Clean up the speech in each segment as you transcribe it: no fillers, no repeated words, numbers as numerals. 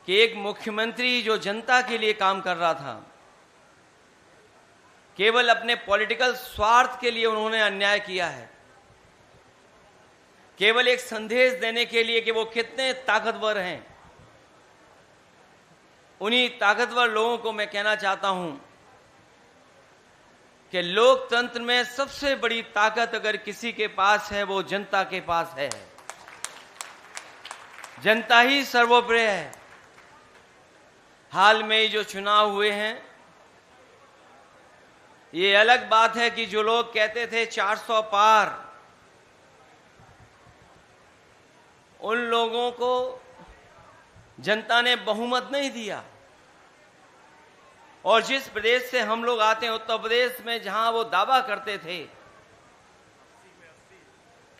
कि एक मुख्यमंत्री जो जनता के लिए काम कर रहा था, केवल अपने पॉलिटिकल स्वार्थ के लिए उन्होंने अन्याय किया है, केवल एक संदेश देने के लिए कि वो कितने ताकतवर हैं। उन्हीं ताकतवर लोगों को मैं कहना चाहता हूं कि लोकतंत्र में सबसे बड़ी ताकत अगर किसी के पास है वो जनता के पास है। जनता ही सर्वोपरि है। हाल में जो चुनाव हुए हैं, ये अलग बात है कि जो लोग कहते थे 400 पार, उन लोगों को जनता ने बहुमत नहीं दिया। और जिस प्रदेश से हम लोग आते हैं, उत्तर प्रदेश में, जहां वो दावा करते थे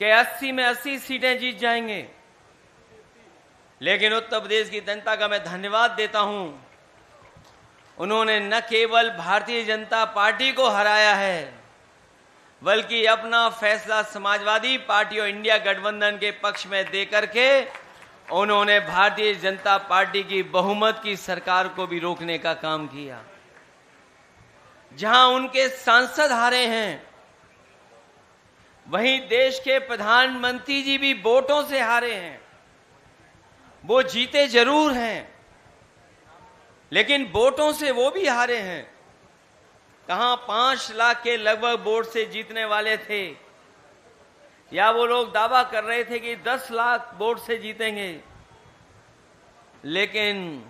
कि 80 में 80 सीटें जीत जाएंगे, लेकिन उत्तर प्रदेश की जनता का मैं धन्यवाद देता हूं, उन्होंने न केवल भारतीय जनता पार्टी को हराया है, बल्कि अपना फैसला समाजवादी पार्टी और इंडिया गठबंधन के पक्ष में देकर के उन्होंने भारतीय जनता पार्टी की बहुमत की सरकार को भी रोकने का काम किया। जहां उनके सांसद हारे हैं, वहीं देश के प्रधानमंत्री जी भी वोटों से हारे हैं। वो जीते जरूर हैं, लेकिन वोटों से वो भी हारे हैं। कहां 5 लाख के लगभग वोट से जीतने वाले थे, या वो लोग दावा कर रहे थे कि 10 लाख वोट से जीतेंगे, लेकिन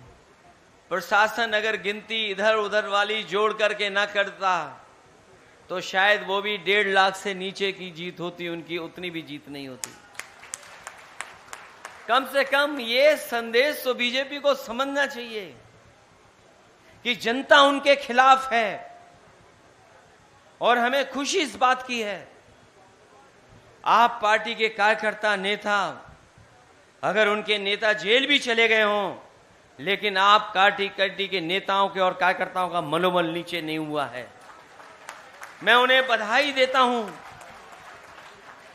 प्रशासन अगर गिनती इधर उधर वाली जोड़ करके ना करता तो शायद वो भी 1.5 लाख से नीचे की जीत होती, उनकी उतनी भी जीत नहीं होती। कम से कम ये संदेश तो बीजेपी को समझना चाहिए कि जनता उनके खिलाफ है। और हमें खुशी इस बात की है, आप पार्टी के कार्यकर्ता, नेता, अगर उनके नेता जेल भी चले गए हों, लेकिन आप पार्टी के नेताओं के और कार्यकर्ताओं का मनोबल नीचे नहीं हुआ है। मैं उन्हें बधाई देता हूं।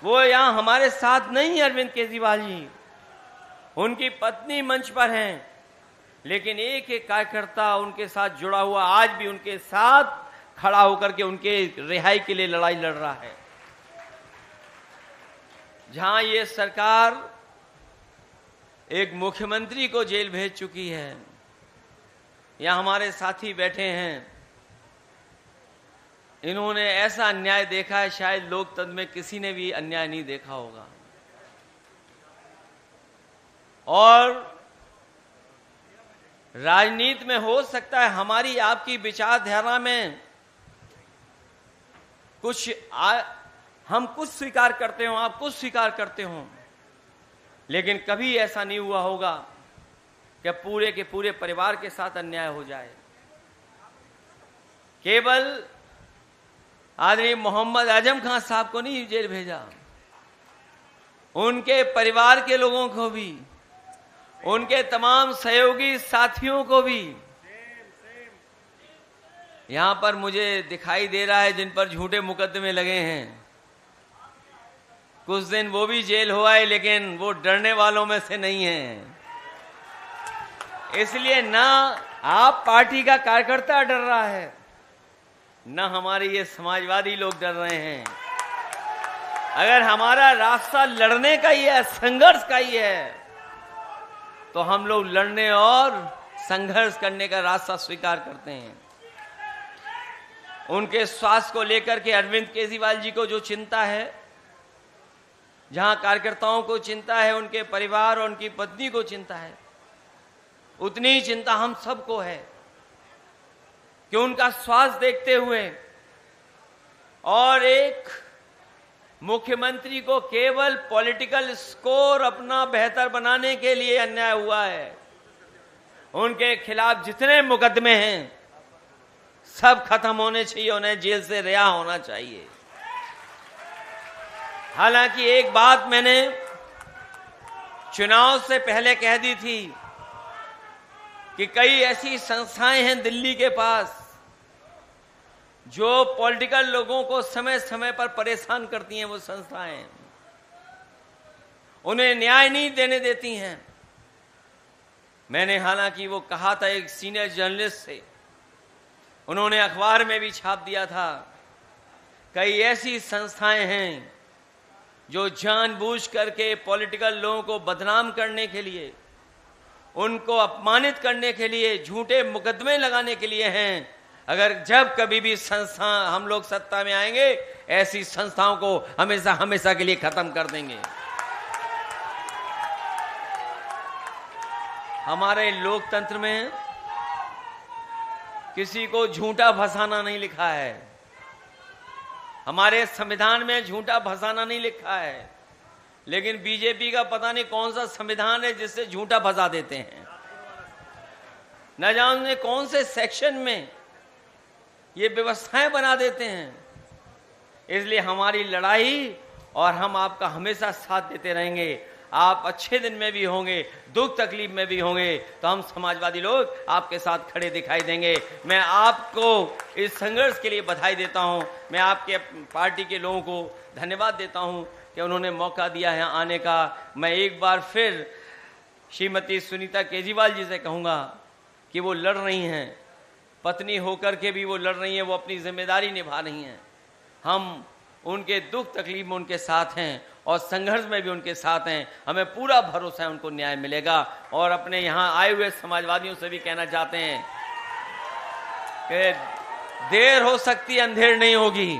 वो यहां हमारे साथ नहीं, अरविंद केजरीवाल जी, उनकी पत्नी मंच पर हैं, लेकिन एक एक कार्यकर्ता उनके साथ जुड़ा हुआ आज भी उनके साथ खड़ा होकर के उनके रिहाई के लिए लड़ाई लड़ रहा है। जहां ये सरकार एक मुख्यमंत्री को जेल भेज चुकी है, यहां हमारे साथी बैठे हैं, इन्होंने ऐसा अन्याय देखा है शायद लोकतंत्र में किसी ने भी अन्याय नहीं देखा होगा। और राजनीति में हो सकता है हमारी आपकी विचारधारा में हम कुछ स्वीकार करते हो, आप कुछ स्वीकार करते हो, लेकिन कभी ऐसा नहीं हुआ होगा कि पूरे के पूरे परिवार के साथ अन्याय हो जाए। केवल आदरणीय मोहम्मद आजम खान साहब को नहीं जेल भेजा, उनके परिवार के लोगों को भी, उनके तमाम सहयोगी साथियों को भी। यहां पर मुझे दिखाई दे रहा है जिन पर झूठे मुकदमे लगे हैं, कुछ दिन वो भी जेल हुआ है, लेकिन वो डरने वालों में से नहीं है। इसलिए ना आप पार्टी का कार्यकर्ता डर रहा है, ना हमारे ये समाजवादी लोग डर रहे हैं। अगर हमारा रास्ता लड़ने का ही है, संघर्ष का ही है, तो हम लोग लड़ने और संघर्ष करने का रास्ता स्वीकार करते हैं। उनके स्वास्थ्य को लेकर के अरविंद केजरीवाल जी को जो चिंता है, जहां कार्यकर्ताओं को चिंता है, उनके परिवार और उनकी पत्नी को चिंता है, उतनी ही चिंता हम सबको है कि उनका स्वास्थ्य देखते हुए और एक मुख्यमंत्री को केवल पॉलिटिकल स्कोर अपना बेहतर बनाने के लिए अन्याय हुआ है। उनके खिलाफ जितने मुकदमे हैं सब खत्म होने चाहिए, उन्हें जेल से रिहा होना चाहिए। हालांकि एक बात मैंने चुनाव से पहले कह दी थी कि कई ऐसी संस्थाएं हैं दिल्ली के पास जो पॉलिटिकल लोगों को समय समय पर परेशान करती हैं। वो संस्थाएं उन्हें न्याय नहीं देने देती हैं। मैंने हालांकि वो कहा था एक सीनियर जर्नलिस्ट से, उन्होंने अखबार में भी छाप दिया था, कई ऐसी संस्थाएं हैं जो जानबूझ करके पॉलिटिकल लोगों को बदनाम करने के लिए, उनको अपमानित करने के लिए, झूठे मुकदमे लगाने के लिए हैं। अगर जब कभी भी संस्था हम लोग सत्ता में आएंगे, ऐसी संस्थाओं को हमेशा हमेशा के लिए खत्म कर देंगे। हमारे लोकतंत्र में किसी को झूठा फंसाना नहीं लिखा है, हमारे संविधान में झूठा फंसाना नहीं लिखा है, लेकिन बीजेपी का पता नहीं कौन सा संविधान है जिससे झूठा फंसा देते हैं। न जाने कौन से सेक्शन में ये व्यवस्थाएं बना देते हैं। इसलिए हमारी लड़ाई, और हम आपका हमेशा साथ देते रहेंगे। आप अच्छे दिन में भी होंगे, दुख तकलीफ में भी होंगे, तो हम समाजवादी लोग आपके साथ खड़े दिखाई देंगे। मैं आपको इस संघर्ष के लिए बधाई देता हूं। मैं आपके पार्टी के लोगों को धन्यवाद देता हूं कि उन्होंने मौका दिया है आने का। मैं एक बार फिर श्रीमती सुनीता केजरीवाल जी से कहूँगा कि वो लड़ रही हैं, पत्नी होकर के भी वो लड़ रही हैं, वो अपनी जिम्मेदारी निभा रही हैं। हम उनके दुख तकलीफ में उनके साथ हैं और संघर्ष में भी उनके साथ हैं। हमें पूरा भरोसा है उनको न्याय मिलेगा। और अपने यहाँ आए हुए समाजवादियों से भी कहना चाहते हैं कि देर हो सकती, अंधेर नहीं होगी।